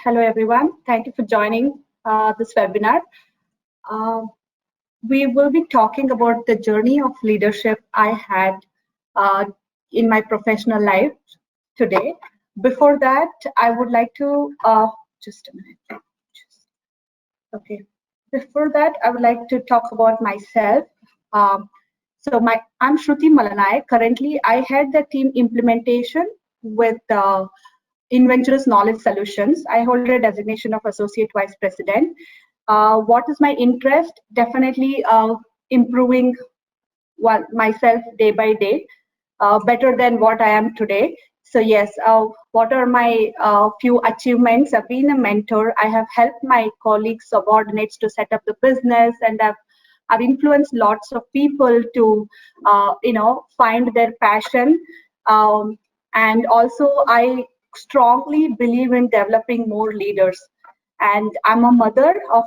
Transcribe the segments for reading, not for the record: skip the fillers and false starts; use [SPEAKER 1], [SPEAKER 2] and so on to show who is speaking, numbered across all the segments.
[SPEAKER 1] Hello, everyone. Thank you for joining this webinar. Uh, we will be talking about the journey of leadership I had in my professional life today. Before that, I would like to, just a minute. Okay. Before that, I would like to talk about myself. I'm Shruti Malanaik. Currently, I head the team implementation with Inventurous Knowledge Solutions. I hold a designation of Associate Vice President. What is my interest? Definitely improving myself day by day, better than what I am today. So yes, what are my few achievements? I've been a mentor. I have helped my colleagues, subordinates to set up the business, and I've influenced lots of people to, find their passion. And also, I strongly believe in developing more leaders. And I'm a mother of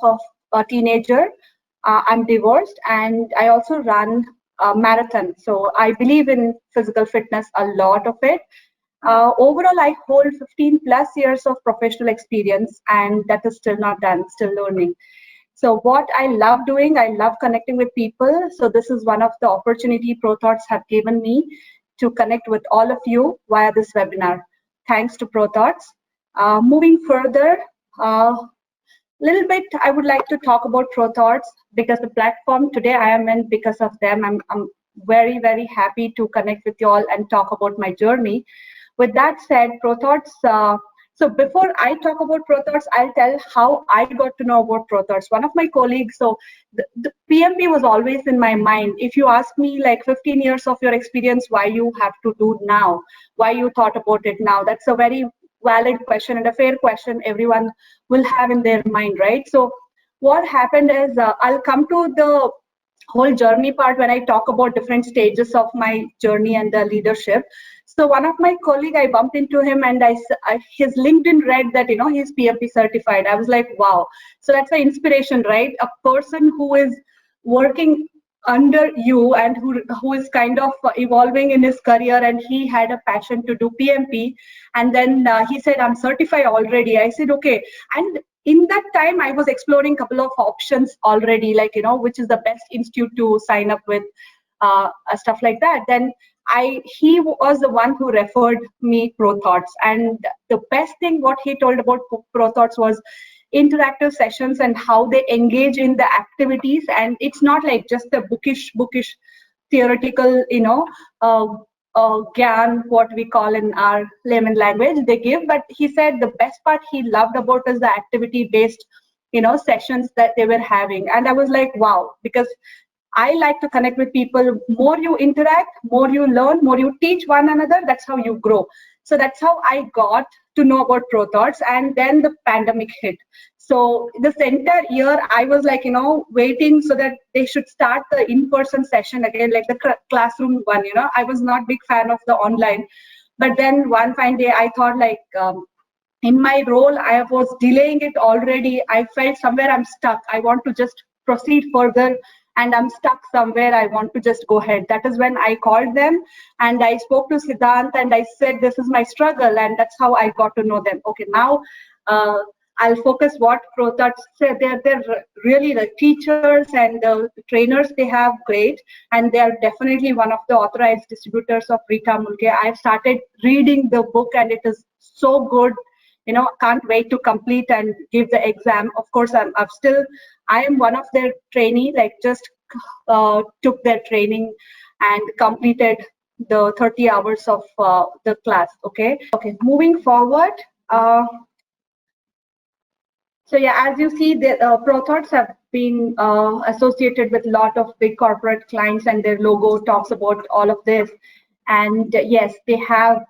[SPEAKER 1] a teenager. I'm divorced, and I also run a marathon. So I believe in physical fitness, a lot of it. Overall, I hold 15 plus years of professional experience, and that is still not done, still learning. So what I love doing, I love connecting with people. So this is one of the opportunity ProThoughts have given me to connect with all of you via this webinar. Thanks to ProThoughts. Moving further, little bit, I would like to talk about ProThoughts because the platform today I am in because of them. I'm very, very happy to connect with you all and talk about my journey. With that said, ProThoughts, so before I talk about ProThoughts, I'll tell how I got to know about ProThoughts. One of my colleagues, so the PMP was always in my mind. If you ask me like 15 years of your experience, why you have to do now, why you thought about it now, that's a very valid question and a fair question everyone will have in their mind, right? So what happened is I'll come to the whole journey part when I talk about different stages of my journey and the leadership. So one of my colleague, I bumped into him and his LinkedIn read that, he's PMP certified. I was like, wow. So that's the inspiration, right? A person who is working under you and who is kind of evolving in his career, and he had a passion to do PMP, and then he said, I'm certified already. I said, okay. And in that time, I was exploring a couple of options already, like, which is the best institute to sign up with, stuff like that. Then he was the one who referred me ProThoughts. And the best thing what he told about ProThoughts was interactive sessions and how they engage in the activities. And it's not like just a bookish theoretical, gyan, what we call in our layman language, they give. But he said the best part he loved about is the activity based, sessions that they were having. And I was like, wow, because I like to connect with people. More you interact, more you learn, more you teach one another, that's how you grow. So that's how I got to know about ProThoughts. And then the pandemic hit. So this entire year, I was like, waiting so that they should start the in-person session again, like the classroom one, I was not big fan of the online. But then one fine day, I thought like, in my role, I was delaying it already. I felt somewhere I'm stuck. I want to just proceed further, and I'm stuck somewhere. I want to just go ahead. That is when I called them and I spoke to Siddhant and I said, this is my struggle. And that's how I got to know them. Okay, now I'll focus what ProThoughts said. They're really the teachers and the trainers they have, great. And they're definitely one of the authorized distributors of Rita Mulke. I've started reading the book and it is so good. Can't wait to complete and give the exam. Of course, I am one of their trainee, like just took their training and completed the 30 hours of the class. Okay, moving forward. So yeah, as you see, the ProThoughts have been associated with a lot of big corporate clients, and their logo talks about all of this. And yes, they have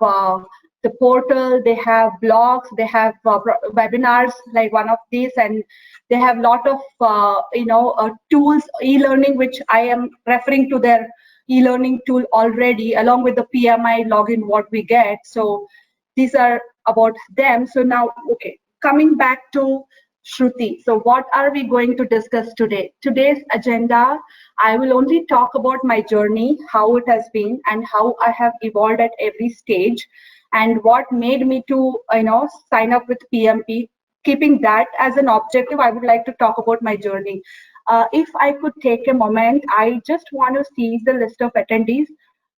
[SPEAKER 1] the portal, they have blogs, they have webinars like one of these, and they have a lot of tools, e-learning, which I am referring to their e-learning tool already, along with the PMI login what we get. So these are about them. So now, okay, coming back to Shruti. So what are we going to discuss today? Today's agenda, I will only talk about my journey, how it has been, and how I have evolved at every stage, and what made me to sign up with PMP. keeping that as an objective, I would like to talk about my journey. If I could take a moment, I just want to see the list of attendees.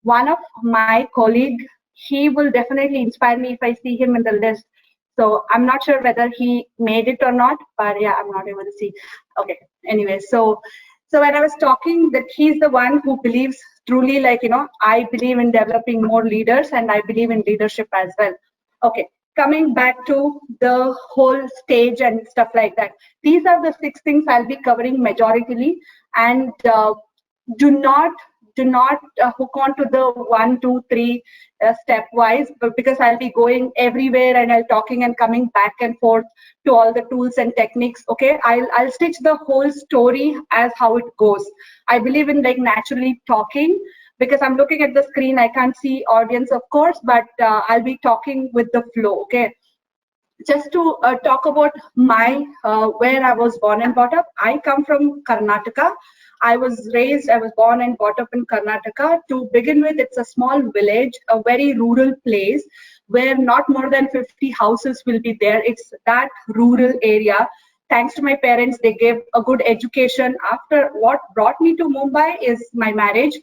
[SPEAKER 1] One of my colleague, he will definitely inspire me if I see him in the list. So I'm not sure whether he made it or not, but yeah, I'm not able to see. Okay, anyway, so when I was talking that he's the one who believes truly, like, I believe in developing more leaders and I believe in leadership as well. Okay, coming back to the whole stage and stuff like that. These are the 6 things I'll be covering majoritarily, and do not hook on to the 1, 2, 3 stepwise, but because I'll be going everywhere and I'll talking and coming back and forth to all the tools and techniques. Okay, I'll stitch the whole story as how it goes. I believe in like naturally talking, because I'm looking at the screen, I can't see audience, of course, but I'll be talking with the flow. Okay, just to talk about my where I was born and brought up. I come from Karnataka. I was born and brought up in Karnataka. To begin with, it's a small village, a very rural place where not more than 50 houses will be there. It's that rural area. Thanks to my parents, they gave a good education. After, what brought me to Mumbai is my marriage.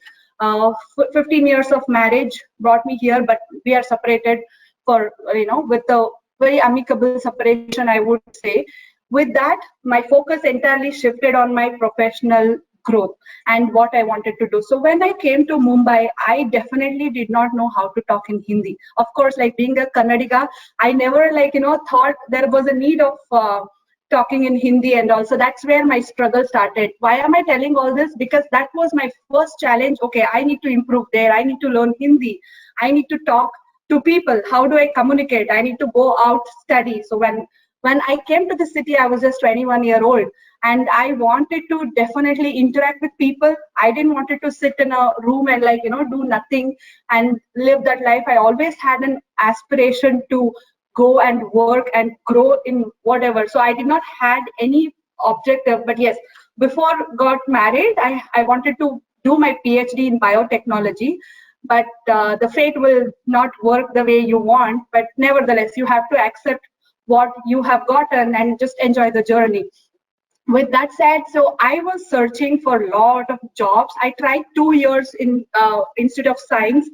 [SPEAKER 1] 15 years of marriage brought me here, but we are separated for, with a very amicable separation, I would say. With that, my focus entirely shifted on my professional growth and what I wanted to do. So when I came to Mumbai, I definitely did not know how to talk in Hindi. Of course, like being a Kannadiga, I never thought there was a need of talking in Hindi, and also that's where my struggle started. Why am I telling all this? Because that was my first challenge. Okay, I need to improve there. I need to learn Hindi. I need to talk to people. How do I communicate? I need to go out, study. So when I came to the city, I was just 21-year-old, and I wanted to definitely interact with people. I didn't want to sit in a room and do nothing and live that life. I always had an aspiration to go and work and grow in whatever. So I did not had any objective. But yes, before got married, I wanted to do my PhD in biotechnology. But the fate will not work the way you want. But nevertheless, you have to accept what you have gotten and just enjoy the journey. With that said, so I was searching for a lot of jobs. I tried 2 years in Institute of Science.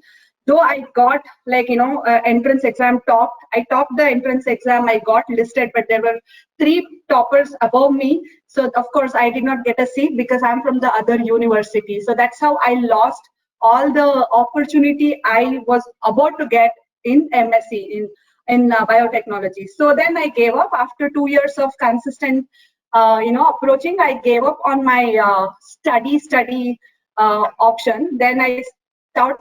[SPEAKER 1] Though I got entrance exam topped. I topped the entrance exam. I got listed, but there were 3 toppers above me. So of course I did not get a seat because I'm from the other university. So that's how I lost all the opportunity I was about to get in MSc in biotechnology. So then I gave up after 2 years of consistent approaching. I gave up on my study option. Then I thought,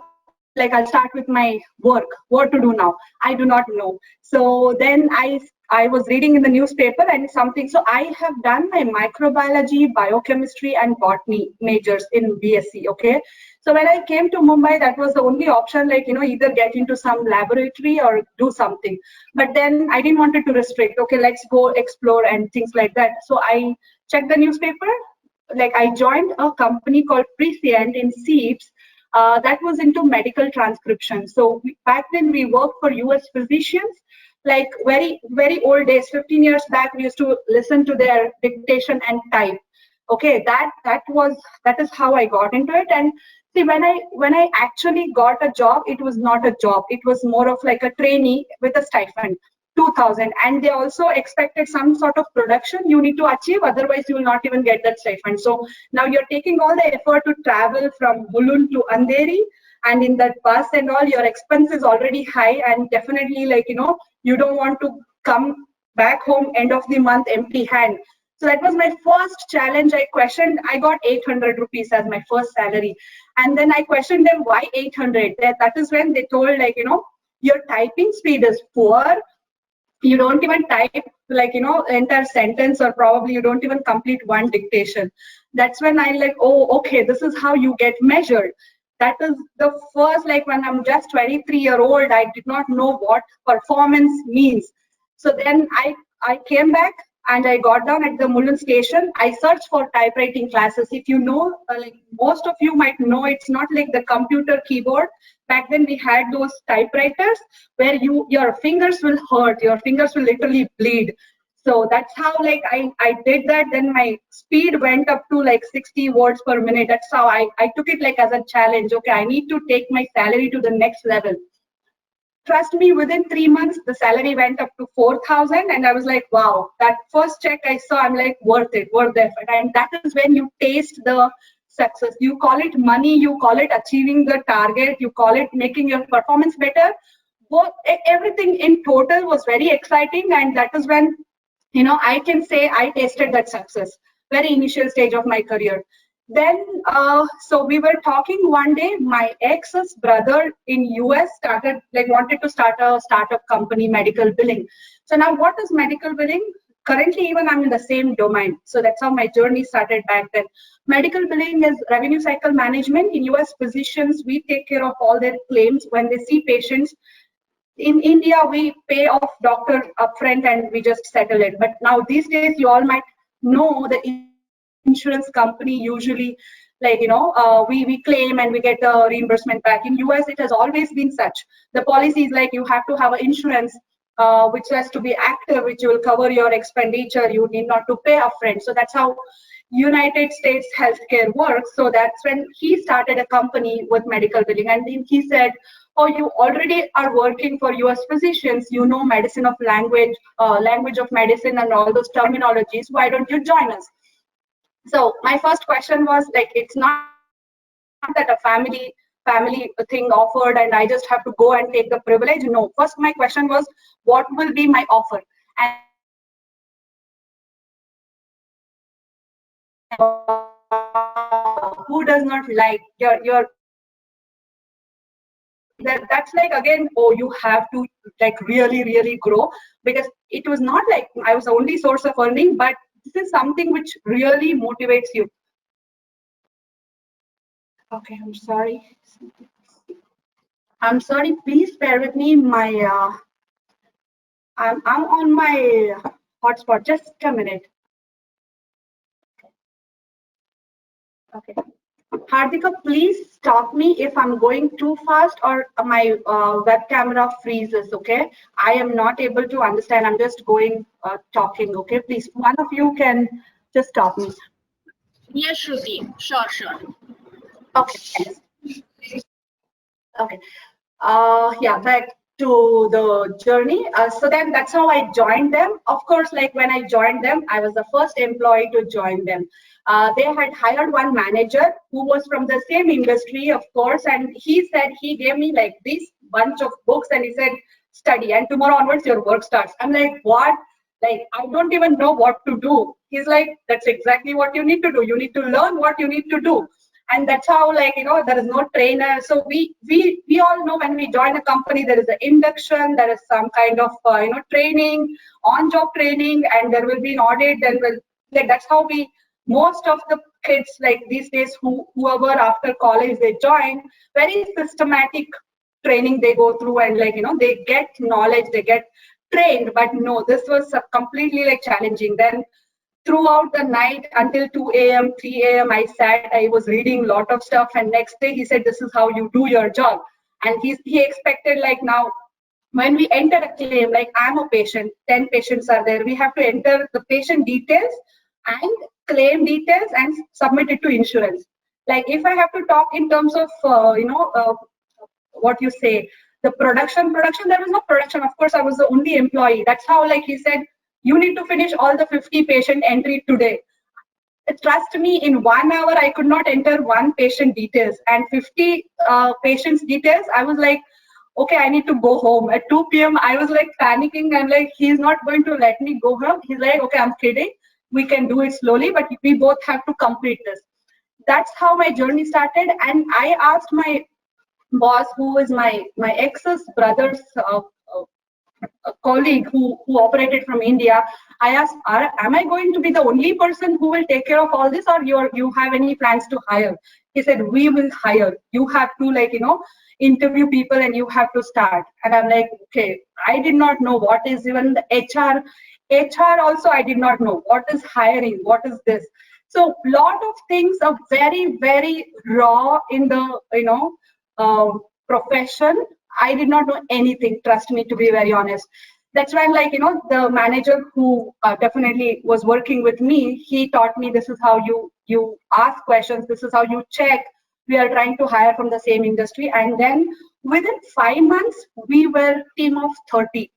[SPEAKER 1] I'll start with my work. What to do now? I do not know. So then I was reading in the newspaper and something. So I have done my microbiology, biochemistry, and botany majors in BSc. Okay. So when I came to Mumbai, that was the only option, either get into some laboratory or do something. But then I didn't want it to restrict. Okay, let's go explore and things like that. So I checked the newspaper. I joined a company called Prescient in Seeds. That was into medical transcription. So back then we worked for US physicians, very, very old days, 15 years back, we used to listen to their dictation and type. Okay, that is how I got into it. And see, when I actually got a job, it was not a job. It was more of like a trainee with a stipend, 2,000, and they also expected some sort of production you need to achieve, otherwise you will not even get that stipend. So now you're taking all the effort to travel from Mulund to Andheri, and in that bus and all, your expense is already high, and definitely you don't want to come back home end of the month empty hand. So that was my first challenge. I questioned. I got 800 rupees as my first salary, and then I questioned them, why 800? That is when they told, your typing speed is poor. You don't even type entire sentence, or probably you don't even complete one dictation. That's when I oh, okay, this is how you get measured. That is the first, when I'm just 23-year-old, I did not know what performance means. So then I came back and I got down at the Mulund station. I searched for typewriting classes. If you know, most of you might know, it's not like the computer keyboard. Back then we had those typewriters where your fingers will hurt, your fingers will literally bleed. So that's how like I did that. Then my speed went up to like 60 words per minute. That's how I took it like as a challenge. Okay, I need to take my salary to the next level. Trust me, within 3 months, the salary went up to 4,000. And I was like, wow, that first check I saw, I'm like, worth it, worth the effort. And that is when you taste the success. You call it money, you call it achieving the target, you call it making your performance better. Both, everything in total was very exciting. And that is when, I can say I tasted that success, very initial stage of my career. Then, so we were talking one day, my ex's brother in US wanted to start a startup company, medical billing. So now what is medical billing? Currently, even I'm in the same domain. So that's how my journey started back then. Medical billing is revenue cycle management. In US, physicians, we take care of all their claims when they see patients. In India, we pay off doctor upfront and we just settle it. But now these days, you all might know the insurance company usually, we claim and we get the reimbursement back. In US, it has always been such. The policy is like you have to have an insurance which has to be active, which will cover your expenditure. You need not to pay upfront. So that's how United States healthcare works. So that's when he started a company with medical billing. And then he said, oh, you already are working for US physicians, you know medicine of language, language of medicine and all those terminologies. Why don't you join us? So my first question was like, it's not that a family thing offered and I just have to go and take the privilege. No, first my question was, what will be my offer? And who does not like your that's like, again, oh, you have to like really grow, because it was not like I was the only source of earning, but this is something which really motivates you. Okay, I'm sorry, please bear with me. My I'm on my hotspot. Just a minute. Okay. Hardika, please stop me if I'm going too fast or my web camera freezes, okay? I am not able to understand. I'm just going talking, okay? Please, one of you can just stop me.
[SPEAKER 2] Yes, Shruti. Sure.
[SPEAKER 1] Okay, thanks. Okay. Yeah, back to the journey. So then that's how I joined them. Of course, like when I joined them, I was the first employee to join them. They had hired one manager who was from the same industry, of course, and he said, he gave me like this bunch of books and he said, study, and tomorrow onwards your work starts. I'm like, what? Like, I don't even know what to do. He's like, that's exactly what you need to do. You need to learn what you need to do. And that's how, like, there is no trainer. So we all know when we join a company, there is an induction, there is some kind of training, on-job training, and there will be an audit. Then will, like, that's how we, most of the kids like these days, whoever after college they join, very systematic training they go through, and like they get knowledge, they get trained. But no, this was completely like challenging. Then throughout the night until 2 a.m., 3 a.m., I sat, I was reading a lot of stuff. And next day he said, this is how you do your job. And he expected, like, now when we enter a claim, like I'm a patient, 10 patients are there, we have to enter the patient details and claim details and submit it to insurance. Like if I have to talk in terms of, what you say, the production, there was no production. Of course, I was the only employee. That's how, like he said, you need to finish all the 50 patient entry today. Trust me, in 1 hour, I could not enter one patient details, and 50 patients details. I was like, okay, I need to go home. At 2 p.m., I was like panicking. I'm like, he's not going to let me go home. He's like, okay, I'm kidding. We can do it slowly, but we both have to complete this. That's how my journey started. And I asked my boss, who is my ex's brother's a colleague who operated from India. I asked, am I going to be the only person who will take care of all this, or you have any plans to hire? He said, we will hire. You have to, like, interview people and you have to start. And I'm like, okay, I did not know what is even the HR. HR also, I did not know what is hiring, what is this. So lot of things are very raw in the profession. I did not know anything, trust me, to be very honest. that's when, like, the manager who definitely was working with me, he taught me this is how you ask questions, this is how you check. We are trying to hire from the same industry. And then within 5 months, we were team of 30,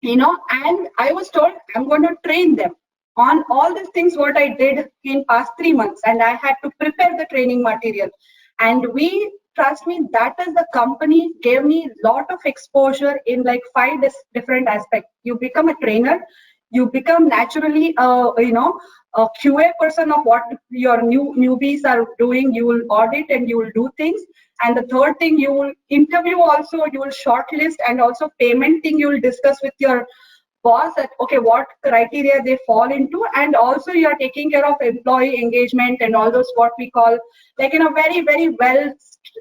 [SPEAKER 1] and I was told I'm going to train them on all these things what I did in past 3 months, and I had to prepare the training material. And trust me, that is the company gave me lot of exposure in like 5 different aspects. You become a trainer, you become naturally a QA person of what your newbies are doing. You will audit and you will do things. And the third thing, you will interview also, you will shortlist, and also payment thing you will discuss with your boss at okay what criteria they fall into. And also you are taking care of employee engagement and all those what we call like in a very very well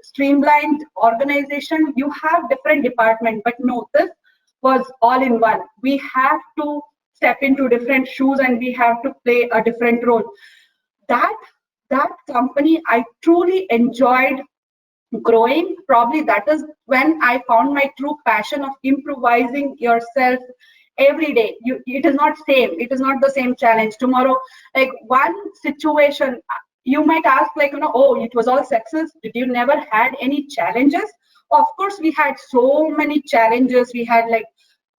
[SPEAKER 1] streamlined organization. You have different department, but no, this was all in one. We have to step into different shoes and we have to play a different role. That company I truly enjoyed growing. Probably that is when I found my true passion of improvising yourself every day. It is not same, it is not the same challenge tomorrow. Like one situation you might ask, like, oh, it was all success, did you never had any challenges? Of course we had so many challenges. We had like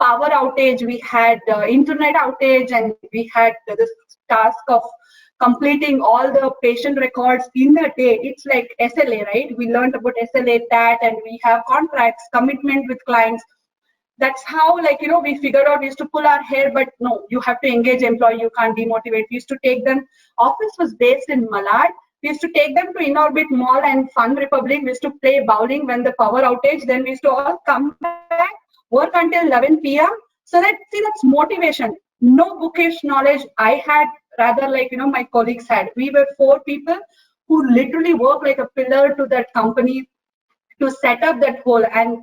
[SPEAKER 1] power outage, we had internet outage, and we had this task of completing all the patient records in a day. It's like SLA, right? We learned about SLA, TAT, and we have contracts, commitment with clients. That's how, like, we figured out we used to pull our hair, but no, you have to engage employee, you can't demotivate. We used to take them, office was based in Malad. We used to take them to Inorbit Mall and Fun Republic. We used to play bowling when the power outage. Then we used to all come back, work until 11 p.m. So that's motivation. No bookish knowledge I had, rather like, my colleagues had. We were 4 people who literally worked like a pillar to that company to set up that whole. And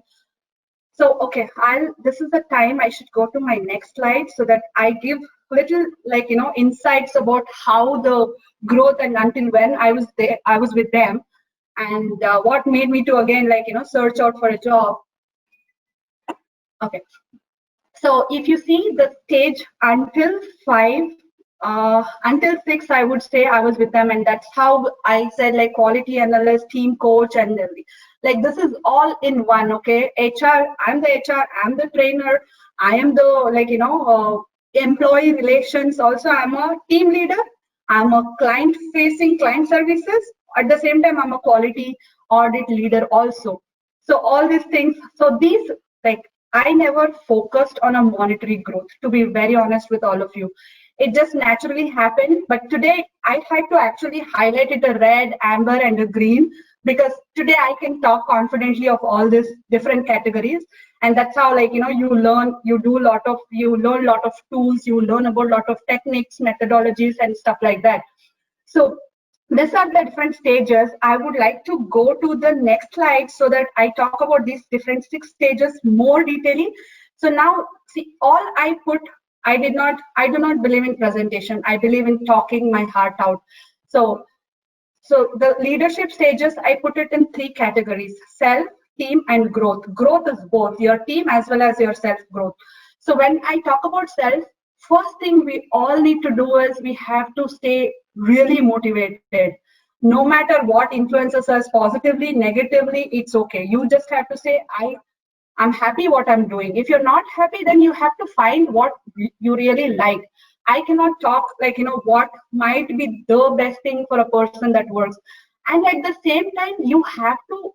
[SPEAKER 1] so, okay, this is the time I should go to my next slide so that I give little like, insights about how the growth and until when I was there, I was with them, and what made me to again, like, search out for a job. Okay. So if you see the stage until 5, until 6, I would say I was with them, and that's how I said like quality analyst, team coach, and like this is all in one. Okay, HR, I'm the HR, I'm the trainer, I am the like employee relations. Also, I'm a team leader. I'm a client-facing client services. At the same time, I'm a quality audit leader also. So all these things. So these like. I never focused on a monetary growth, to be very honest with all of you. It just naturally happened. But today I had to actually highlight it a red, amber, and a green, because today I can talk confidently of all these different categories. And that's how, like, you learn, you learn a lot of tools, you learn about a lot of techniques, methodologies, and stuff like that. So these are the different stages. I would like to go to the next slide so that I talk about these different 6 stages more detailing. So now, see, all I do not believe in presentation. I believe in talking my heart out. So the leadership stages, I put it in 3 categories: self, team, and growth. Growth is both your team as well as your self growth. So when I talk about self, first thing we all need to do is we have to stay really motivated. No matter what influences us positively, negatively, it's okay. You just have to say, I'm happy what I'm doing. If you're not happy, then you have to find what you really like. I cannot talk like, what might be the best thing for a person that works. And at the same time, you have to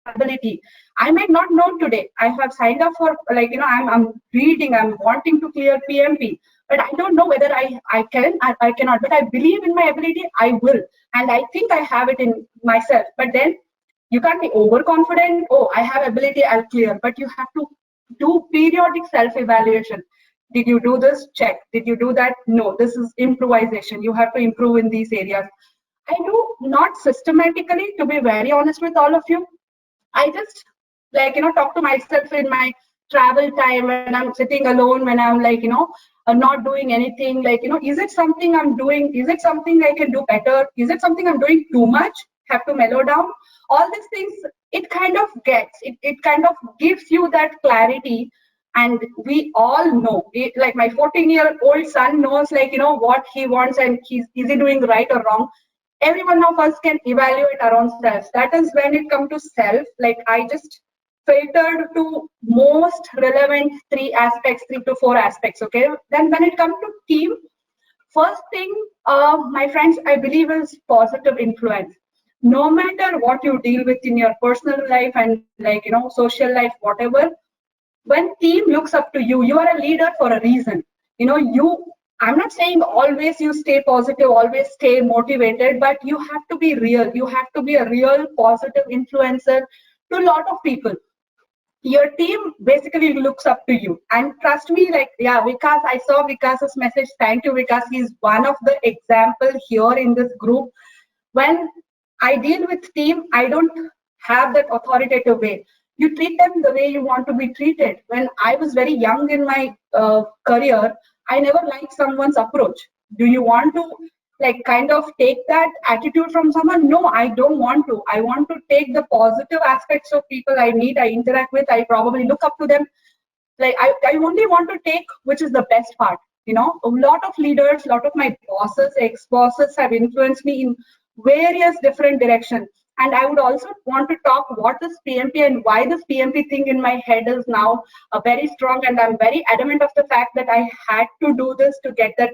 [SPEAKER 1] ability. I might not know today. I have signed up for, like, I'm reading, I'm wanting to clear PMP, but I don't know whether I can, I cannot, but I believe in my ability, I will. And I think I have it in myself. But then you can't be overconfident. Oh, I have ability, I'll clear. But you have to do periodic self-evaluation. Did you do this? Check. Did you do that? No, this is improvisation. You have to improve in these areas. I do not systematically, to be very honest with all of you. I just, like, talk to myself in my travel time when I'm sitting alone, when I'm like, not doing anything, like, is it something I'm doing? Is it something I can do better? Is it something I'm doing too much? Have to mellow down? All these things, it kind of gets, it kind of gives you that clarity And we all know, like my 14-year-old son knows, like, what he wants, and is he doing right or wrong. Every one of us can evaluate our own selves. That is when it comes to self, like I just filtered to most relevant 3 to 4 aspects. Okay, then when it comes to team, first thing, my friends, I believe is positive influence. No matter what you deal with in your personal life and, like, social life, whatever, when team looks up to you, you are a leader for a reason. I'm not saying always you stay positive, always stay motivated, but you have to be real. You have to be a real positive influencer to a lot of people. Your team basically looks up to you, and trust me, like, yeah, Vikas, I saw Vikas's message. Thank you, Vikas. He's one of the example here in this group. When I deal with team, I don't have that authoritative way. You treat them the way you want to be treated. When I was very young in my career, I never liked someone's approach. Do you want to, like, kind of take that attitude from someone? No, I don't want to. I want to take the positive aspects of people I meet, I interact with, I probably look up to them. Like, I only want to take which is the best part. A lot of leaders, a lot of my bosses, ex-bosses have influenced me in various different directions. And I would also want to talk what is PMP and why this PMP thing in my head is now very strong. And I'm very adamant of the fact that I had to do this to get that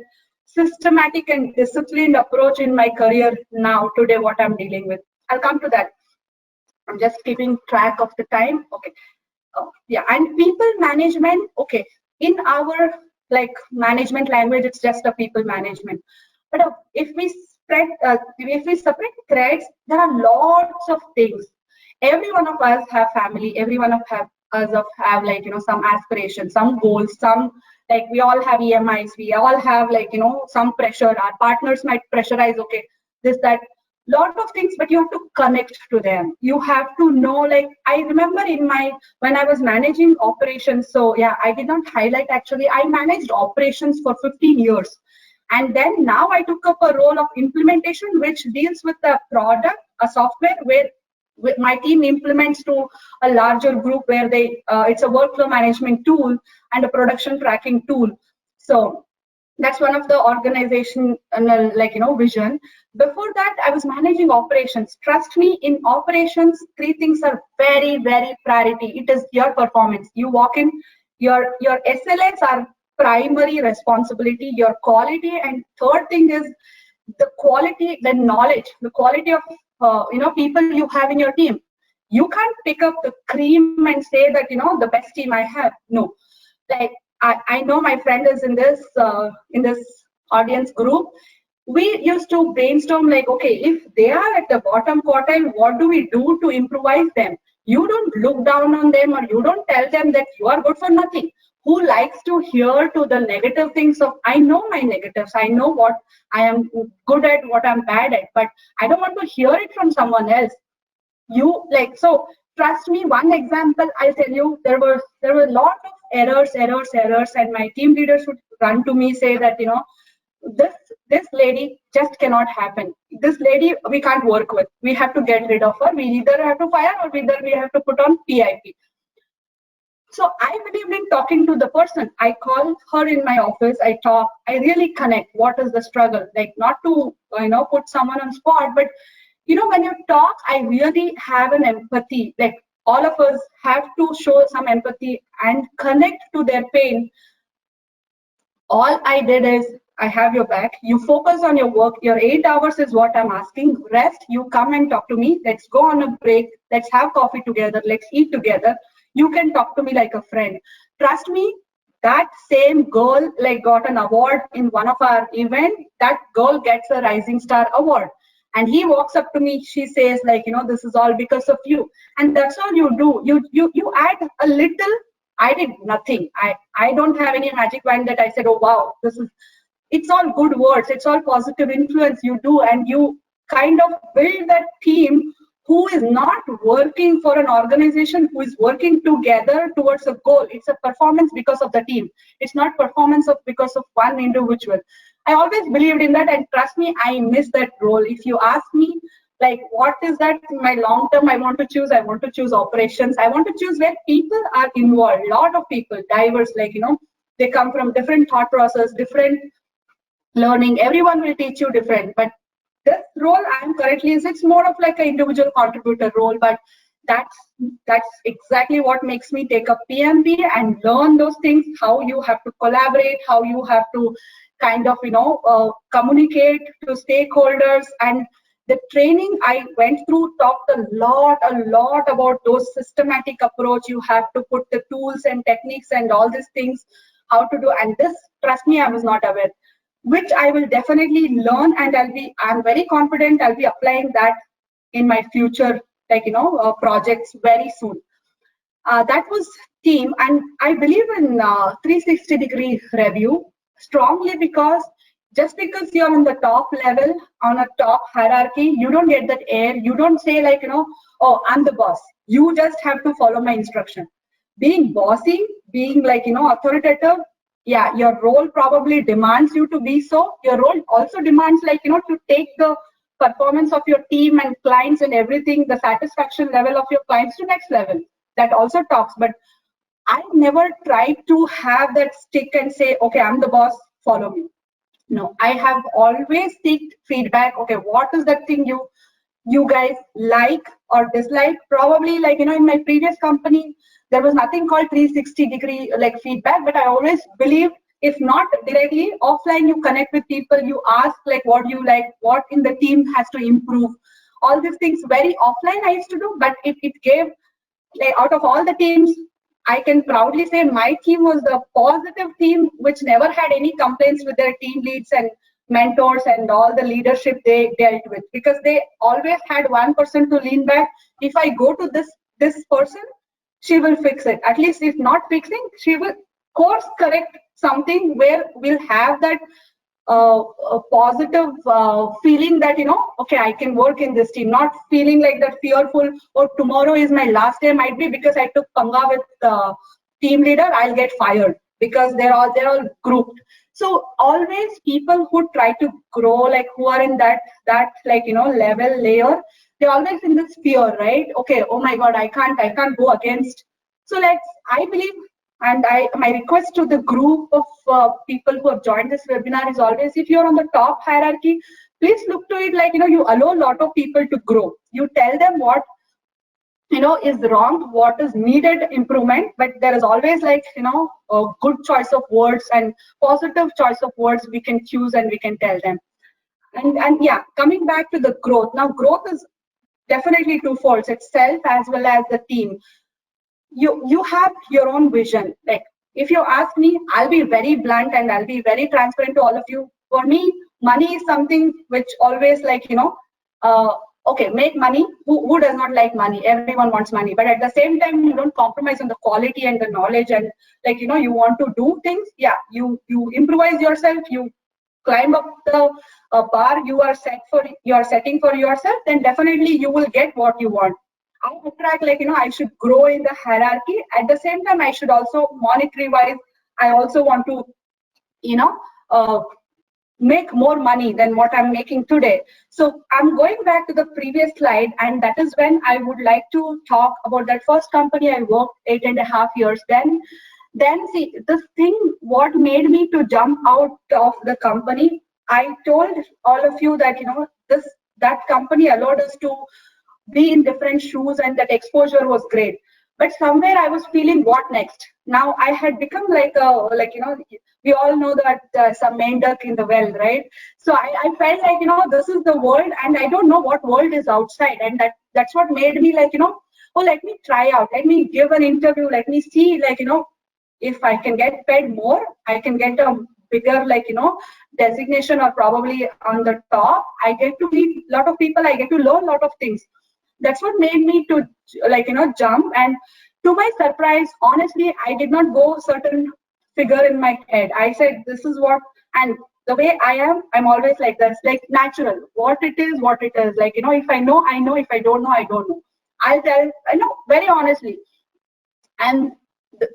[SPEAKER 1] systematic and disciplined approach in my career now, today, what I'm dealing with. I'll come to that. I'm just keeping track of the time. Okay. Yeah, and people management. Okay, in our, like, management language, it's just a people management. But if we separate threads, there are lots of things. Every one of us have family. Every one of us have, like, some aspirations, some goals, some, like, we all have EMIs. We all have, like, some pressure. Our partners might pressurize. Okay, this, that, lot of things, but you have to connect to them. You have to know, like, I remember when I was managing operations. So yeah, I did not highlight, actually, I managed operations for 15 years. And then now I took up a role of implementation, which deals with a product, a software where my team implements to a larger group where it's a workflow management tool and a production tracking tool. So that's one of the organization, like, vision. Before that, I was managing operations. Trust me, in operations, 3 things are very, very priority. It is your performance. You walk in, your SLAs are primary responsibility, your quality, and third thing is the quality, the knowledge, the quality of people you have in your team. You can't pick up the cream and say that, the best team I have. No, like, I know my friend is in this audience group. We used to brainstorm, like, okay, if they are at the bottom quartile, what do we do to improvise them? You don't look down on them, or you don't tell them that you are good for nothing. Who likes to hear to the negative things of, I know my negatives, I know what I am good at, what I'm bad at, but I don't want to hear it from someone else. So trust me, one example I'll tell you, there were a lot of errors, and my team leaders would run to me, say that, this lady just cannot happen. This lady we can't work with. We have to get rid of her. We either have to fire, or either we have to put on PIP. So I believe in talking to the person. I call her in my office. I talk. I really connect. What is the struggle? Like, not to put someone on spot, but when you talk, I really have an empathy. Like, all of us have to show some empathy and connect to their pain. All I did is, I have your back. You focus on your work. Your 8 hours is what I'm asking. Rest, you come and talk to me. Let's go on a break. Let's have coffee together. Let's eat together. You can talk to me like a friend. Trust me, that same girl, like, got an award in one of our events. That girl gets a Rising Star award. And he walks up to me. She says, like, this is all because of you. And that's all you do. You add a little. I did nothing. I don't have any magic wand that I said, oh, wow, it's all good words. It's all positive influence you do. And you kind of build that team who is not working for an organization, who is working together towards a goal. It's a performance because of the team. It's not performance because of one individual. I always believed in that, and trust me, I miss that role. If you ask me, like what is that my long term I want to choose. I want to choose operations. I want to choose where people are involved, lot of people, diverse, like they come from different thought process, different learning. Everyone will teach you different, but this role I'm currently is, it's more of like an individual contributor role, but that's exactly what makes me take up PMP and learn those things, how you have to collaborate, how you have to kind of communicate to stakeholders. And the training I went through talked a lot about those systematic approach. You have to put the tools and techniques and all these things, how to do. And this, trust me, I was not aware, which I will definitely learn, and I'm very confident I'll be applying that in my future, like projects very soon. That was team, and I believe in 360-degree review strongly, because just because you're on the top level, on a top hierarchy, you don't get that air. You don't say like oh, I'm the boss. You just have to follow my instruction. Being bossy, being like authoritative, yeah, your role probably demands you to be so. Your role also demands like to take the performance of your team and clients and everything, the satisfaction level of your clients to next level. That also talks. But I never tried to have that stick and say, okay, I'm the boss, follow me. No, I have always seeked feedback. Okay, what is that thing you guys like or dislike? Probably like in my previous company there was nothing called 360-degree like feedback, but I always believe, if not directly, offline you connect with people, you ask like what you like, what in the team has to improve. All these things very offline I used to do, but it gave, like, out of all the teams, I can proudly say my team was the positive team which never had any complaints with their team leads and mentors and all the leadership they dealt with, because they always had one person to lean back. If I go to this person, she will fix it. At least if not fixing, she will course correct something where we'll have that a positive feeling that okay, I can work in this team, not feeling like that fearful, or tomorrow is my last day, might be because I took panga with team leader, I'll get fired, because they're all grouped. So always people who try to grow, like who are in that like level layer, they're always in this fear, right? Okay, oh my god, I can't go against. So I believe, and my request to the group of people who have joined this webinar is always, if you're on the top hierarchy, please look to it like you allow a lot of people to grow. You tell them what is wrong, what is needed improvement, but there is always like a good choice of words and positive choice of words we can choose and we can tell them. And yeah, coming back to the growth. Now growth is definitely twofold. It's self as well as the team. You have your own vision. Like if you ask me, I'll be very blunt and I'll be very transparent to all of you. For me, money is something which always like okay, make money. Who does not like money? Everyone wants money, but at the same time you don't compromise on the quality and the knowledge, and like you want to do things. Yeah, you improvise yourself, you climb up the bar you are setting for yourself, then definitely you will get what you want. I attract like I should grow in the hierarchy. At the same time, I should also monetary wise, I also want to uh, make more money than what I'm making today. So I'm going back to the previous slide, and that is when I would like to talk about that first company I worked 8.5 years. Then see, the thing what made me to jump out of the company, I told all of you that that company allowed us to be in different shoes, and that exposure was great. But somewhere I was feeling, what next? Now I had become like we all know that some main duck in the well, right? So I felt like this is the world, and I don't know what world is outside, and that's what made me like oh, let me try out, let me give an interview, let me see like if I can get paid more, I can get a bigger like designation, or probably on the top, I get to meet a lot of people, I get to learn a lot of things. That's what made me to like jump. And to my surprise, honestly, I did not go certain figure in my head. I said this is what, and the way I am, I'm always like this, like natural. What it is, like if I know, I know. If I don't know, I don't know. I'll tell very honestly. And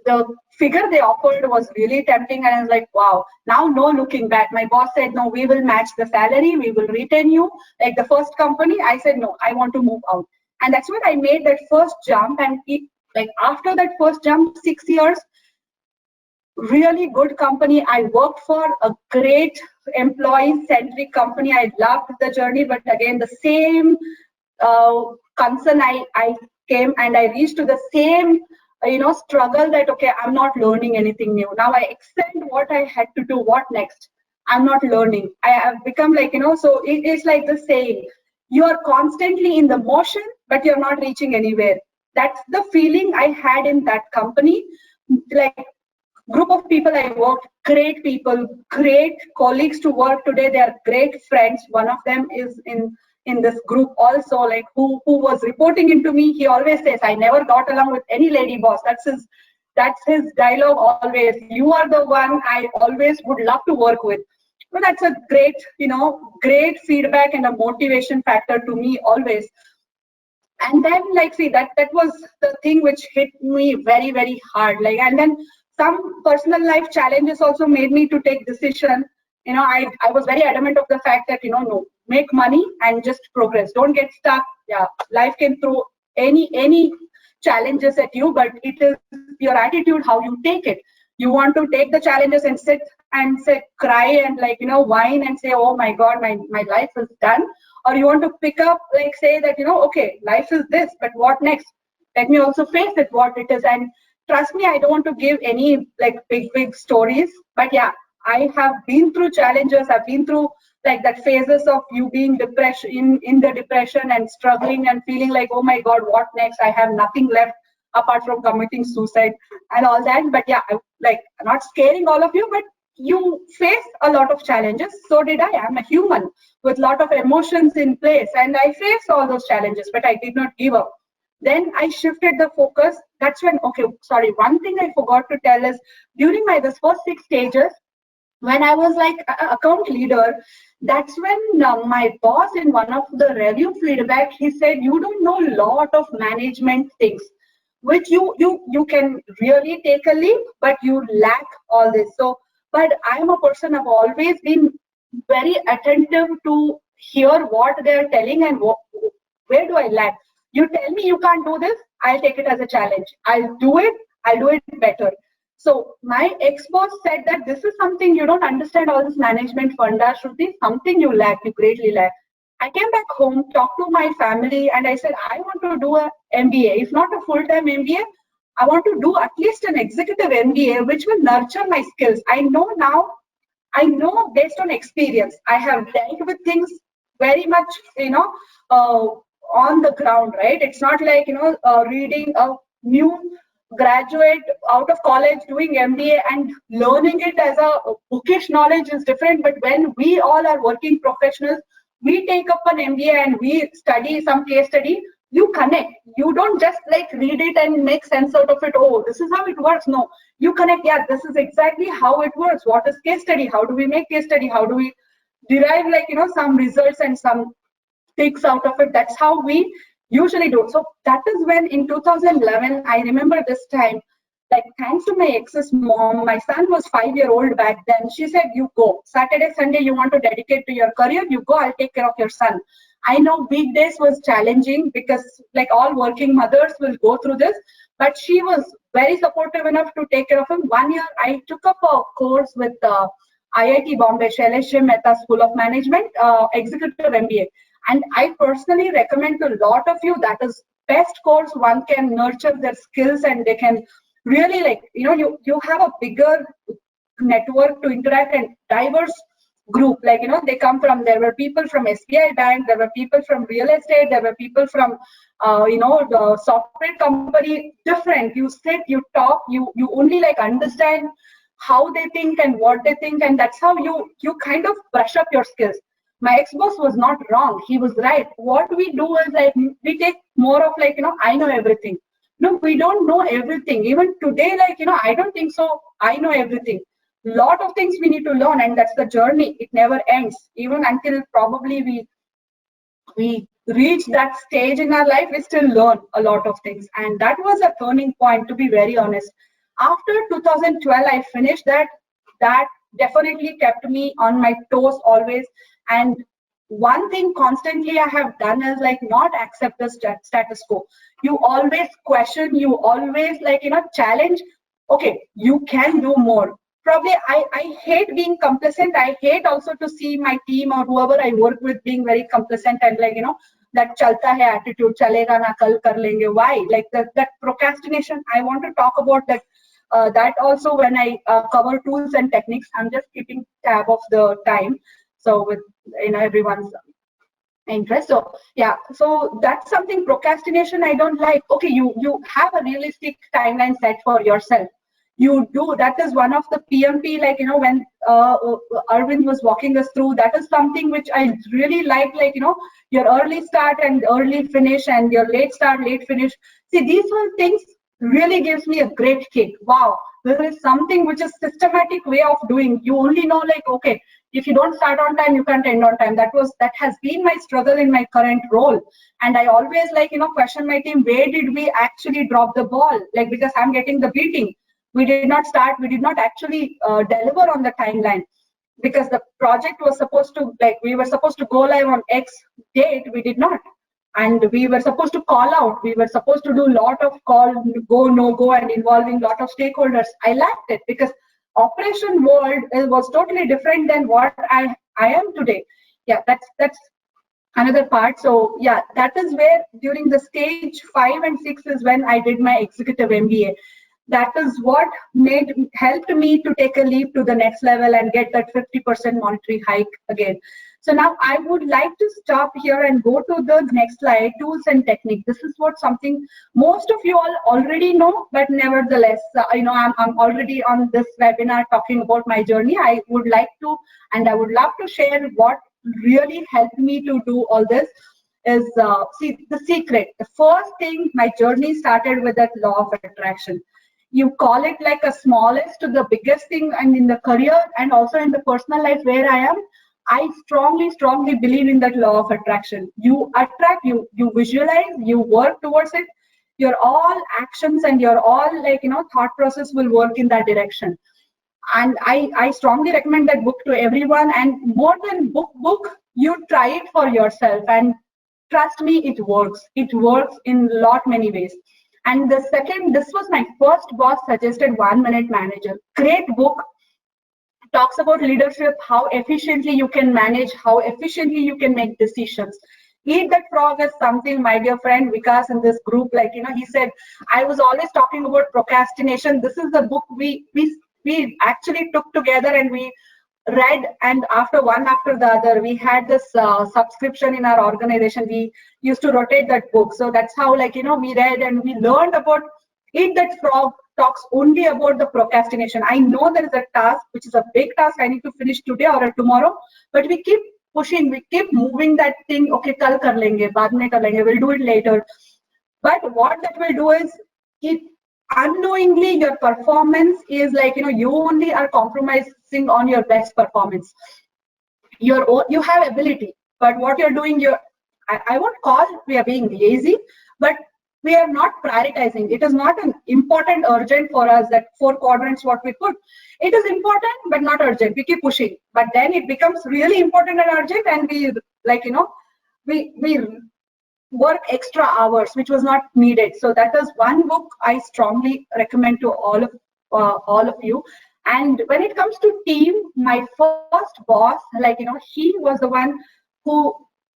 [SPEAKER 1] the figure they offered was really tempting, and I was like, wow. Now no looking back. My boss said, no, we will match the salary, we will retain you. Like the first company, I said, no, I want to move out. And that's when I made that first jump. And like after that first jump, 6 years, really good company. I worked for a great employee-centric company. I loved the journey, but again, the same concern I came, and I reached to the same struggle that, okay, I'm not learning anything new. Now I extend what I had to do. What next? I'm not learning. I have become like, so it's like the saying, you are constantly in the motion, but you're not reaching anywhere. That's the feeling I had in that company. Like, group of people I worked, great people, great colleagues to work today. They are great friends. One of them is in this group also, like who was reporting into me. He always says, I never got along with any lady boss. That's his dialogue always. You are the one I always would love to work with. So that's a great, great feedback and a motivation factor to me always. And then, like, see, that was the thing which hit me very, very hard. Like, and then some personal life challenges also made me to take decision. I was very adamant of the fact that, no, make money and just progress. Don't get stuck. Yeah, life can throw any challenges at you, but it is your attitude, how you take it. You want to take the challenges and sit and say, cry and like, whine and say, oh my God, my life is done. Or you want to pick up, like say that, okay, life is this, but what next? Let me also face it, what it is. And trust me, I don't want to give any like big stories, but yeah, I have been through challenges. I've been through like that phases of you being depression in the depression and struggling and feeling like, oh my God, what next? I have nothing left apart from committing suicide and all that. But yeah, like not scaring all of you, but you face a lot of challenges. So did I. I'm a human with a lot of emotions in place, and I faced all those challenges, but I did not give up. Then I shifted the focus. That's when, okay, sorry, one thing I forgot to tell is during this first 6 stages, when I was like account leader, that's when my boss in one of the review feedback, he said, you don't know a lot of management things, which you can really take a leap, but you lack all this. So, but I'm a person, I've always been very attentive to hear what they're telling and where do I lack. You tell me you can't do this, I'll take it as a challenge. I'll do it better. So my ex-boss said that this is something you don't understand, all this management funda, Shruti, something you lack, you greatly lack. I came back home, talked to my family, and I said, I want to do an MBA. If not a full-time MBA, I want to do at least an executive MBA, which will nurture my skills. I know now, I know based on experience, I have dealt with things very much, on the ground, right? It's not like, reading a new graduate out of college doing MBA and learning it as a bookish knowledge is different. But when we all are working professionals, we take up an MBA and we study some case study, you connect. You don't just like read it and make sense out of it. Oh, this is how it works. No, you connect. Yeah, this is exactly how it works. What is case study? How do we make case study? How do we derive like, some results and some takes out of it? That's how we usually do. So that is when in 2011, I remember this time, like thanks to my ex's mom, my son was 5-year-old back then. She said, you go. Saturday, Sunday, you want to dedicate to your career, you go, I'll take care of your son. I know weekdays was challenging because like all working mothers will go through this, but she was very supportive enough to take care of him. 1 year, I took up a course with IIT Bombay, Shailesh Mehta School of Management, Executive MBA. And I personally recommend to a lot of you, that is best course. One can nurture their skills and they can really like, you have a bigger network to interact and diverse group. Like, they come from, there were people from SBI Bank, there were people from real estate, there were people from, the software company, different. You sit, you talk, you only like understand how they think and what they think. And that's how you kind of brush up your skills. My ex-boss was not wrong. He was right. What we do is like, we take more of like, I know everything. No, we don't know everything. Even today, like, I don't think so. I know everything. Lot of things we need to learn, and that's the journey. It never ends. Even until probably we reach that stage in our life, we still learn a lot of things. And that was a turning point, to be very honest. After 2012, I finished that. That definitely kept me on my toes always. And one thing constantly I have done is like not accept the status quo. You always question, you always challenge. Okay, you can do more. Probably I hate being complacent. I hate also to see my team or whoever I work with being very complacent and that chalta hai attitude, chalega na kal kar lenge. Why? Like that procrastination. I want to talk about that. That also when I cover tools and techniques, I'm just keeping tab of the time. So with everyone's interest. So yeah, so that's something procrastination I don't like. Okay, you have a realistic timeline set for yourself. You do. That is one of the PMP, when Arvind was walking us through, that is something which I really like your early start and early finish and your late start, late finish. See, these were things really gives me a great kick. Wow, there is something which is systematic way of doing. You only know okay, if you don't start on time, you can't end on time. That has been my struggle in my current role. And I always question my team, where did we actually drop the ball? Because I'm getting the beating. We did not start, we did not actually deliver on the timeline, because the project was supposed to, we were supposed to go live on X date, we did not. And we were supposed to call out, we were supposed to do a lot of call, go, no go, and involving a lot of stakeholders. I lacked it because operation world was totally different than what I am today. Yeah, that's another part. So yeah, that is where during the stage 5 and 6 is when I did my executive MBA. That is what helped me to take a leap to the next level and get that 50% monetary hike again. So now I would like to stop here and go to the next slide, tools and technique. This is what something most of you all already know, but nevertheless, I'm already on this webinar talking about my journey. I would like to, and I would love to share what really helped me to do all this is, see, the secret. The first thing, my journey started with that law of attraction. You call it like a smallest to the biggest thing, and in the career and also in the personal life where I am, I strongly believe in that law of attraction. You attract, you visualize, you work towards it. Your all actions and your all thought process will work in that direction. And I strongly recommend that book to everyone. And more than book, you try it for yourself. And trust me, it works. It works in many ways. And the second, this was my first boss suggested 1 Minute Manager. Great book. Talks about leadership, how efficiently you can manage, how efficiently you can make decisions. Eat that frog is something my dear friend Vikas in this group, he said, I was always talking about procrastination. This is the book we actually took together and we read, and after one after the other, we had this subscription in our organization. We used to rotate that book. So that's how we read and we learned about Eat That Frog. Talks only about the procrastination. I know there is a task which is a big task I need to finish today or tomorrow, but we keep pushing, we keep moving that thing. Okay, kal kar lenge, baad mein kar lenge, we'll do it later. But what that will do is, it unknowingly your performance is you only are compromising on your best performance. You have ability, but what you're doing, I won't call we are being lazy, but we are not prioritizing. It is not an important, urgent for us, that 4 quadrants what we put. It is important, but not urgent. We keep pushing, but then it becomes really important and urgent, and we we work extra hours, which was not needed. So that is one book I strongly recommend to all of you. And when it comes to team, my first boss, he was the one who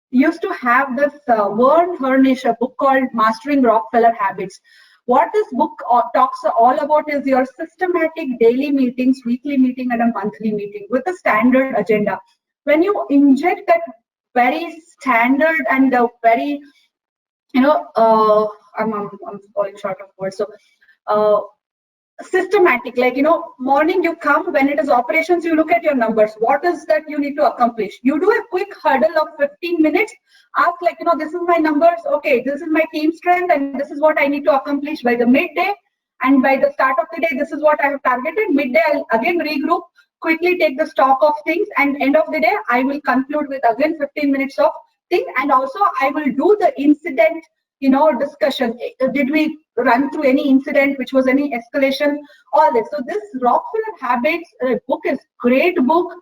[SPEAKER 1] used to have this Vern Harnish, a book called Mastering Rockefeller Habits. What this book talks all about is your systematic daily meetings, weekly meeting, and a monthly meeting with a standard agenda. When you inject that very standard and the very, I'm falling short of words. So, systematic, morning you come, when it is operations, you look at your numbers. What is that you need to accomplish? You do a quick hurdle of 15 minutes, ask this is my numbers, okay, this is my team strength, and this is what I need to accomplish by the midday, and by the start of the day, this is what I have targeted. Midday, I'll again regroup, quickly take the stock of things, and end of the day, I will conclude with again 15 minutes of thing. And also I will do the incident discussion. Did we run through any incident, which was any escalation, all this. So this Rockefeller Habits book is great book.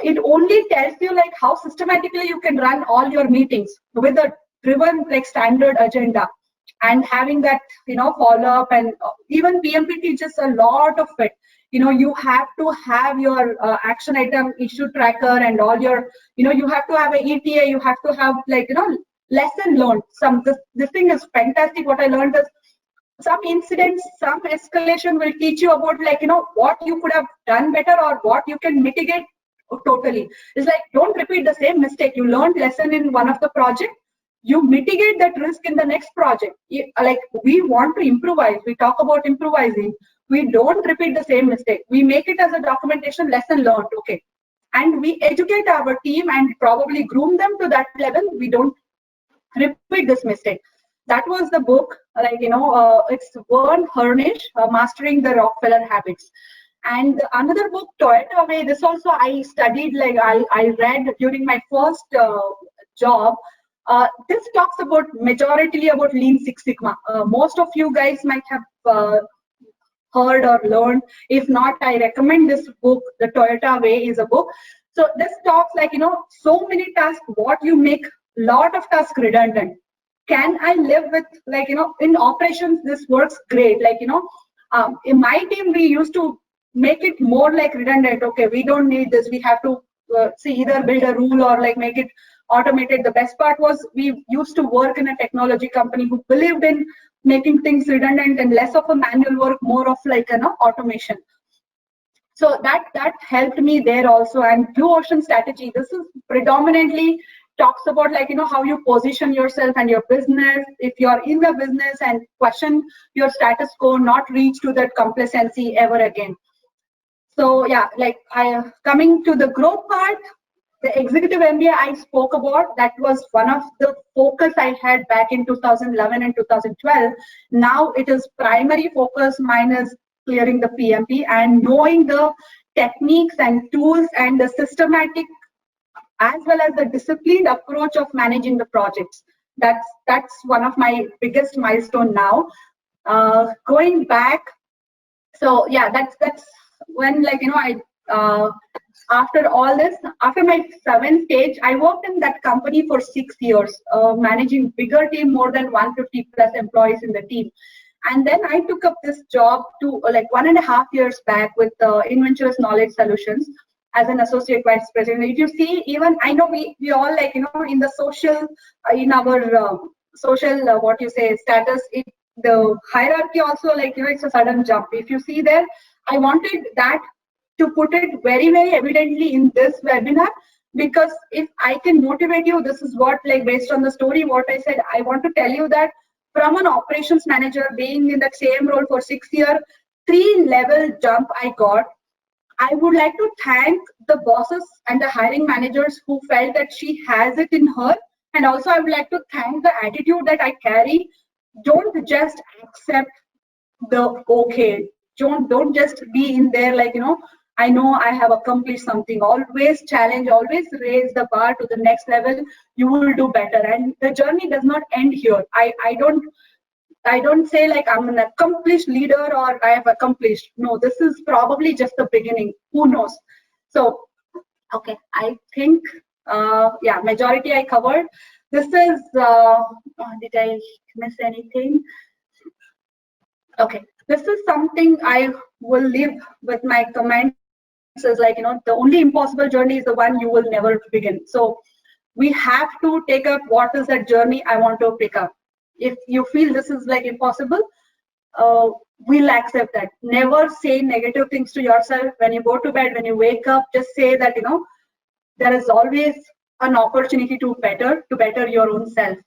[SPEAKER 1] It only tells you like how systematically you can run all your meetings with a driven like standard agenda, and having that follow up, and even PMP teaches a lot of it. You have to have your action item issue tracker and all your you have to have an ETA, you have to have like lesson learned. This thing is fantastic. What I learned is some incidents, some escalation will teach you about like what you could have done better or what you can mitigate totally. It's like, don't repeat the same mistake. You learned lesson in one of the project, you mitigate that risk in the next project. Like, we want to improvise, we talk about improvising, we don't repeat the same mistake, we make it as a documentation lesson learned, okay, and we educate our team and probably groom them to that level. We don't repeat this mistake. That was the book, like it's Vern Harnish, Mastering the Rockefeller Habits. And another book, Toyota Way, this also I studied, like I read during my first job. This talks about majority about Lean Six Sigma. Most of you guys might have heard or learned. If not, I recommend this book. The Toyota Way is a book. So this talks like so many tasks, what you make lot of tasks redundant. Can I live with like in operations this works great, like in my team we used to make it more like redundant. Okay, we don't need this, we have to see either build a rule or like make it automated. The best part was we used to work in a technology company who believed in making things redundant and less of a manual work, more of like automation. So that helped me there also. And blue ocean strategy, this is predominantly talks about like how you position yourself and your business. If you're in the business and question your status quo, not reach to that complacency ever again. So yeah, like coming to the growth part, the executive MBA I spoke about, that was one of the focus I had back in 2011 and 2012. Now it is primary focus. Mine is clearing the PMP and knowing the techniques and tools and the systematic as well as the disciplined approach of managing the projects. That's one of my biggest milestone now. Going back, so yeah, that's when like I after all this, after my 7th stage, I worked in that company for 6 years, managing bigger team, more than 150 plus employees in the team. And then I took up this job to like 1.5 years back with Inventurous Knowledge Solutions as an associate vice president. If you see, even I know we all like in the social, in our social what you say status, the hierarchy also like it's a sudden jump. If you see there, I wanted that to put it very, very evidently in this webinar, because if I can motivate you, this is what, like based on the story, what I said, I want to tell you that from an operations manager being in that same role for 6 years, 3-level jump I got. I would like to thank the bosses and the hiring managers who felt that she has it in her. And also I would like to thank the attitude that I carry. Don't just accept the okay. Don't just be in there like, I know I have accomplished something. Always challenge, always raise the bar to the next level. You will do better. And the journey does not end here. I don't say like I'm an accomplished leader or I have accomplished. No, this is probably just the beginning. Who knows? So, okay, I think, yeah, majority I covered. This is, did I miss anything? Okay, this is something I will leave with my comments is like, the only impossible journey is the one you will never begin. So we have to take up what is that journey I want to pick up. If you feel this is like impossible, we'll accept that. Never say negative things to yourself when you go to bed, when you wake up. Just say that there is always an opportunity to better your own self.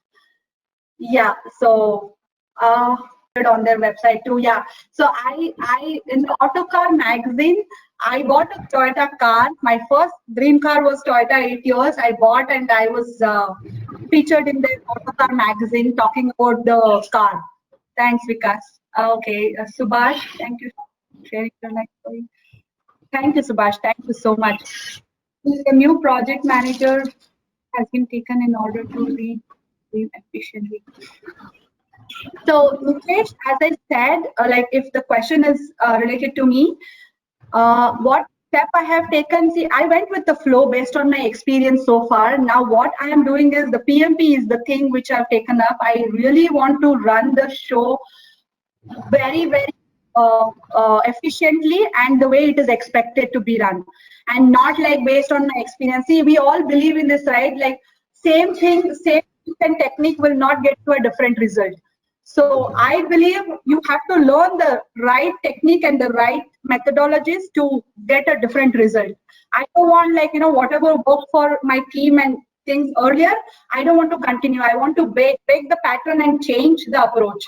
[SPEAKER 1] Yeah. So on their website too. Yeah. So I in the Autocar magazine, I bought a Toyota car. My first dream car was Toyota 8 years. I bought and I was featured in the Autocar magazine talking about the car. Thanks, Vikas. Okay, Subhash, thank you for sharing your next story. Thank you, Subhash. Thank you so much. The new project manager has been taken in order to lead efficiently. So, Nikesh, as I said, like if the question is related to me, what step I have taken, see, I went with the flow based on my experience so far. Now, what I am doing is the PMP is the thing which I've taken up. I really want to run the show very, very efficiently and the way it is expected to be run, and not like based on my experience. See, we all believe in this, right? Like same thing, same technique will not get to a different result. So I believe you have to learn the right technique and the right methodologies to get a different result. I don't want, like, whatever worked for my team and things earlier, I don't want to continue. I want to break the pattern and change the approach.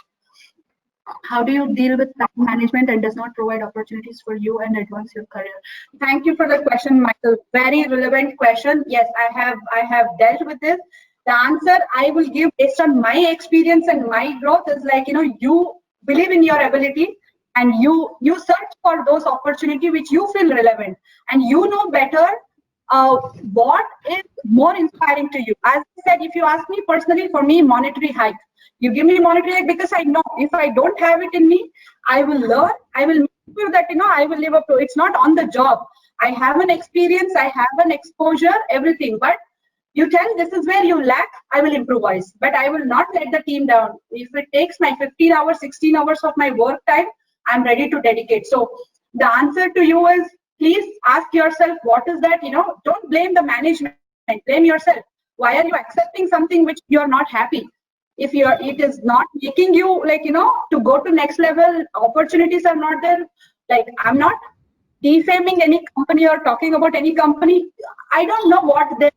[SPEAKER 1] How do you deal with time management and does not provide opportunities for you and advance your career? Thank you for the question, Michael. Very relevant question. Yes, I have dealt with this. The answer I will give based on my experience and my growth is like, you believe in your ability and you search for those opportunities which you feel relevant, and you know better what is more inspiring to you. As I said, if you ask me personally, for me, monetary hike. You give me monetary hike because I know if I don't have it in me, I will learn. I will make sure that I will live up to. It's not on the job. I have an experience. I have an exposure. Everything, but you tell this is where you lack, I will improvise, but I will not let the team down. If it takes my 15 hours, 16 hours of my work time, I'm ready to dedicate. So the answer to you is, please ask yourself, what is that? Don't blame the management, blame yourself. Why are you accepting something which you're not happy? If it is not making you, like, to go to next level, opportunities are not there. Like, I'm not defaming any company or talking about any company. I don't know what their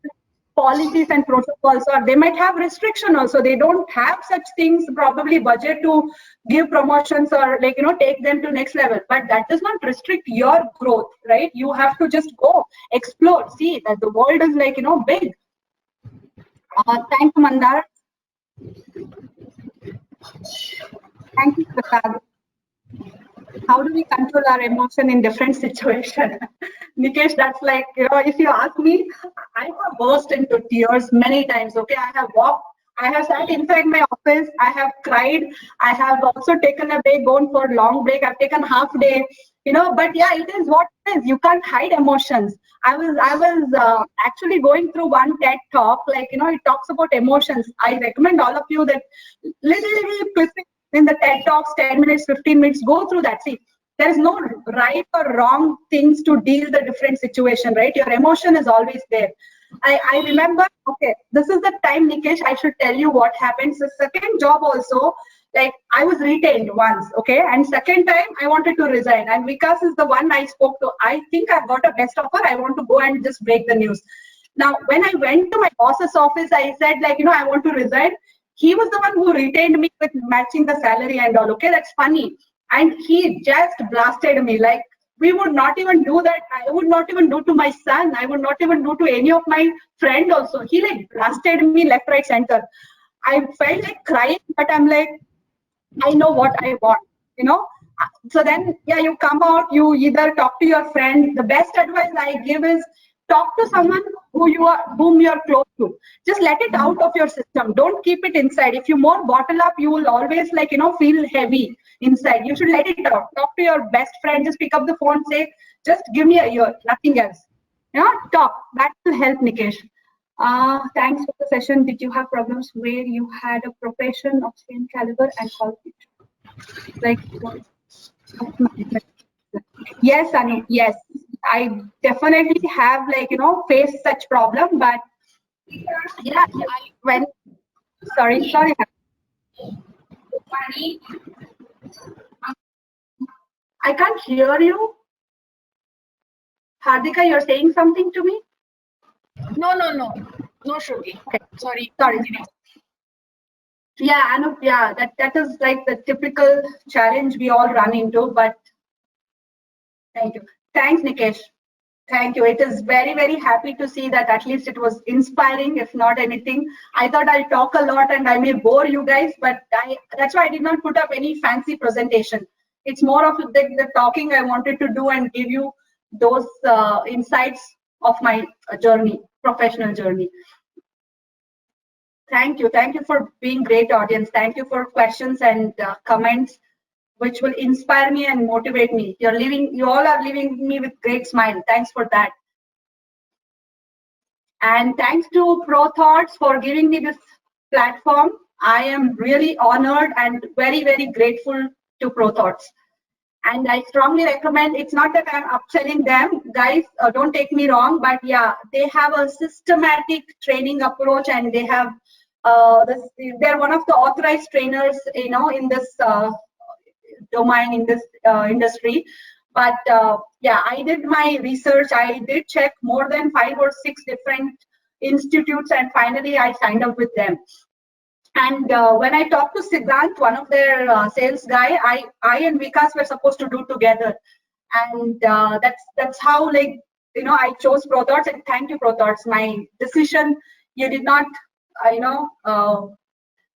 [SPEAKER 1] policies and protocols are. They might have restriction also. They don't have such things, probably budget to give promotions or, like, take them to next level. But that does not restrict your growth, right? You have to just go explore, see that the world is, like, big. Thank you, Mandar. Thank you, Prasad. How do we control our emotion in different situations? Nikesh, that's like, if you ask me, I have burst into tears many times. Okay, I have walked, I have sat inside my office, I have cried, I have also taken a break, gone for long break, I've taken half day, but yeah, it is what it is. You can't hide emotions. I was actually going through one TED talk, like, it talks about emotions. I recommend all of you that little quick in the TED talks, 10 minutes, 15 minutes, go through that. See, there is no right or wrong things to deal the different situation, right? Your emotion is always there. I remember, okay, this is the time, Nikesh, I should tell you what happens. The second job also, like, I was retained once, okay, and second time I wanted to resign, and Vikas is the one I spoke to. I think I've got a best offer. I want to go and just break the news. Now, when I went to my boss's office, I said, like, I want to resign. He was the one who retained me with matching the salary and all. Okay, that's funny. And he just blasted me. Like, we would not even do that. I would not even do to my son. I would not even do to any of my friend also. He, like, blasted me left, right, center. I felt like crying, but I'm like, I know what I want, So then, yeah, you come out, you either talk to your friend. The best advice I give is talk to someone whom you are close to. Just let it out of your system. Don't keep it inside. If you more bottle up, you will always, like, feel heavy inside. You should let it out. Talk to your best friend. Just pick up the phone, say, just give me a ear, nothing else. Talk. That will help, Nikesh. Thanks for the session. Did you have problems where you had a profession of same caliber and qualification? Like, yes, Anu, yes. I definitely have, like, faced such problem, but yeah, sorry. I can't hear you. Hardika, you're saying something to me?
[SPEAKER 2] No, Shruti.
[SPEAKER 1] Okay.
[SPEAKER 2] Sorry.
[SPEAKER 1] Yeah, Anu, yeah, that is like the typical challenge we all run into, but thank you. Thanks, Nikesh. Thank you. It is very, very happy to see that at least it was inspiring, if not anything. I thought I'll talk a lot and I may bore you guys, but that's why I did not put up any fancy presentation. It's more of the talking I wanted to do and give you those insights of my journey, professional journey. Thank you. Thank you for being great audience. Thank you for questions and comments, which will inspire me and motivate me. You all are leaving me with great smile. Thanks for that. And thanks to ProThoughts for giving me this platform. I am really honored and very, very grateful to ProThoughts. And I strongly recommend, it's not that I'm upselling them, guys, don't take me wrong, but yeah, they have a systematic training approach, and they have, they're one of the authorized trainers, you know, in this domain, in this industry. But yeah, I did my research. I did check more than 5 or 6 different institutes, and finally I signed up with them. And when I talked to Siddhant, one of their sales guy, I and Vikas were supposed to do together. And that's how, like, you know, I chose ProThoughts, and thank you, ProThoughts. My decision, you did not,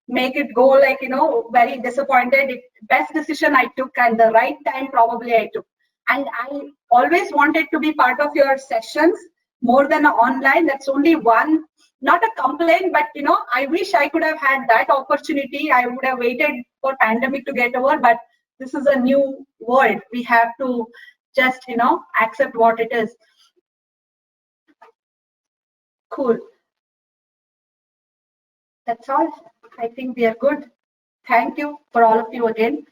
[SPEAKER 1] make it go like, you know, very disappointed. Best decision I took, and the right time probably I took. And I always wanted to be part of your sessions more than online. That's only one, not a complaint, but you know, I wish I could have had that opportunity. I would have waited for pandemic to get over, but this is a new world. We have to just, you know, accept what it is. Cool. That's all. I think we are good. Thank you for all of you again.